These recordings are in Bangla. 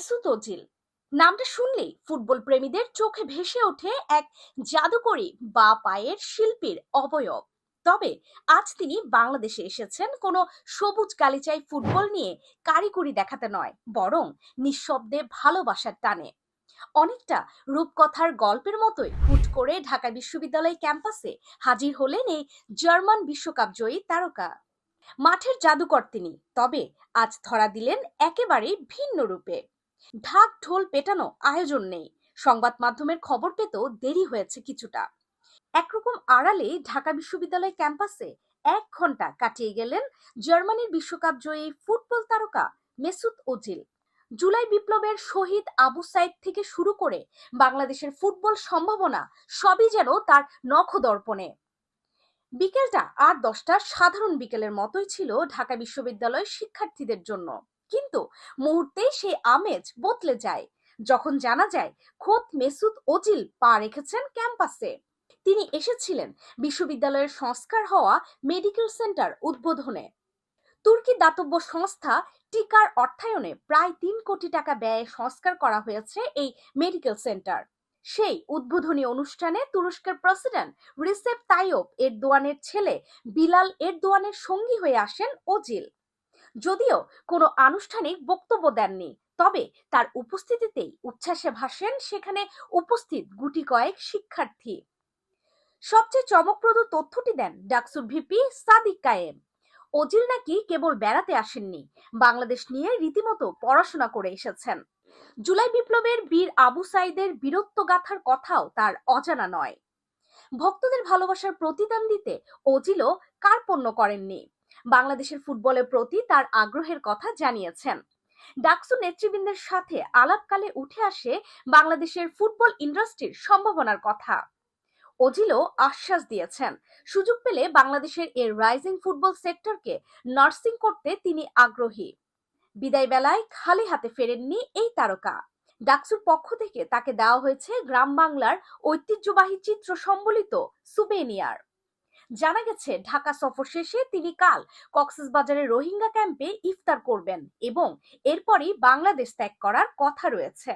মেসুত ওজিল নামটা শুনলেই ফুটবল প্রেমীদের চোখে ভেসে ওঠে এক জাদুকরী বা পায়ের শিল্পীর অবয়ব। তবে আজ তিনি বাংলাদেশে এসেছেন কোনো সবুজ গালিচায় ফুটবল নিয়ে কারিগরি দেখাতে নয়, বরং নিঃশব্দে ভালোবাসার টানে। অনেকটা রূপকথার গল্পের মতোই হুট করে ঢাকা বিশ্ববিদ্যালয় ক্যাম্পাসে হাজির হলেন এই জার্মান বিশ্বকাপ জয়ী তারকা। মাঠের জাদুকর তিনি, তবে আজ ধরা দিলেন একেবারে ভিন্ন রূপে। ঢাক ঢোল পেটানো আয়োজন নেই, সংবাদ মাধ্যমের খবর পেতেও দেরি হয়েছে কিছুটা। একরকম আড়ালে ঢাকা বিশ্ববিদ্যালয় ক্যাম্পাসে 1 ঘন্টা কাটিয়ে গেলেন জার্মানির বিশ্বকাপ জয়ী ফুটবল তারকা মেসুত ওজিল। জুলাই বিপ্লবের শহীদ আবু সাইদ থেকে শুরু করে বাংলাদেশের ফুটবল সম্ভাবনা সবই যেন তার নখদর্পণে। বিকেলটা আর 10টার সাধারণ বিকেলের মতোই ছিল ঢাকা বিশ্ববিদ্যালয় শিক্ষার্থীদের জন্য, কিন্তু মুহূর্তেই সেই আমেজ বদলে যায় যখন জানা যায় খোদ মেসুত ওজিল পা রেখেছেন ক্যাম্পাসে। তিনি এসেছিলেন বিশ্ববিদ্যালয়ের সংস্কার হওয়া মেডিকেল সেন্টার উদ্বোধনে। তুর্কি দাতব্য সংস্থা টিকার অর্থায়নে প্রায় 3 কোটি টাকা ব্যয়ে সংস্কার করা হয়েছে এই মেডিকেল সেন্টার। সেই উদ্বোধনী অনুষ্ঠানে তুরস্কের প্রেসিডেন্ট রিসেপ তাইয়্যিপ এরদোয়ানের ছেলে বিলাল এরদোয়ানের সঙ্গী হয়ে আসেন ওজিল। যদিও কোনো আনুষ্ঠানিক বক্তব্য দেননি, তবে তার উপস্থিতিতেই উচ্ছ্বাসে ভাসেন সেখানে উপস্থিত গুটি কয়েক শিক্ষার্থী। সবচেয়ে চমকপ্রদ তথ্যটি দেন ডাকসুর ভিপি সাদিক কায়েম। ওজিল নাকি কেবল বেড়াতে আসেননি, বাংলাদেশ নিয়ে রীতিমতো পড়াশোনা করে এসেছেন। জুলাই বিপ্লবের বীর আবু সাইদের বীরত্ব গাথার কথাও তার অজানা নয়। ভক্তদের ভালোবাসার প্রতিদান দিতে ওজিলও কার্পণ্য করেননি, বাংলাদেশের ফুটবলের প্রতি তার আগ্রহের কথা জানিয়েছেন। ডাকসু নেতৃবৃন্দের সাথে আলাপকালে উঠে আসে বাংলাদেশের ফুটবল ইন্ডাস্ট্রির সম্ভাবনার কথা। ওজিলও আশ্বাস দিয়েছেন সুযোগ পেলে বাংলাদেশের এই রাইজিং ফুটবল সেক্টরকে নার্সিং করতে তিনি আগ্রহী। বিদায় বেলায় খালি হাতে ফেরেননি এই তারকা। ডাকসুর পক্ষ থেকে তাকে দেওয়া হয়েছে গ্রাম বাংলার ঐতিহ্যবাহী চিত্র সম্বলিত সুবেনিয়ার। জানা গেছে ঢাকা সফর শেষে তিনি কাল কক্সবাজারের রোহিঙ্গা ক্যাম্পে ইফতার করবেন এবং এরপরই বাংলাদেশ ত্যাগ করার কথা রয়েছে।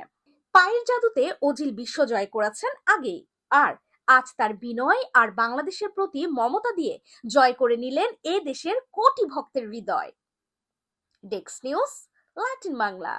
পায়ের জাদুতে ওজিল বিশ্ব জয় করেছেন আগেই, আর আজ তার বিনয় আর বাংলাদেশের প্রতি মমতা দিয়ে জয় করে নিলেন এ দেশের কোটি ভক্তের হৃদয়। Desk news, Latin Bangla.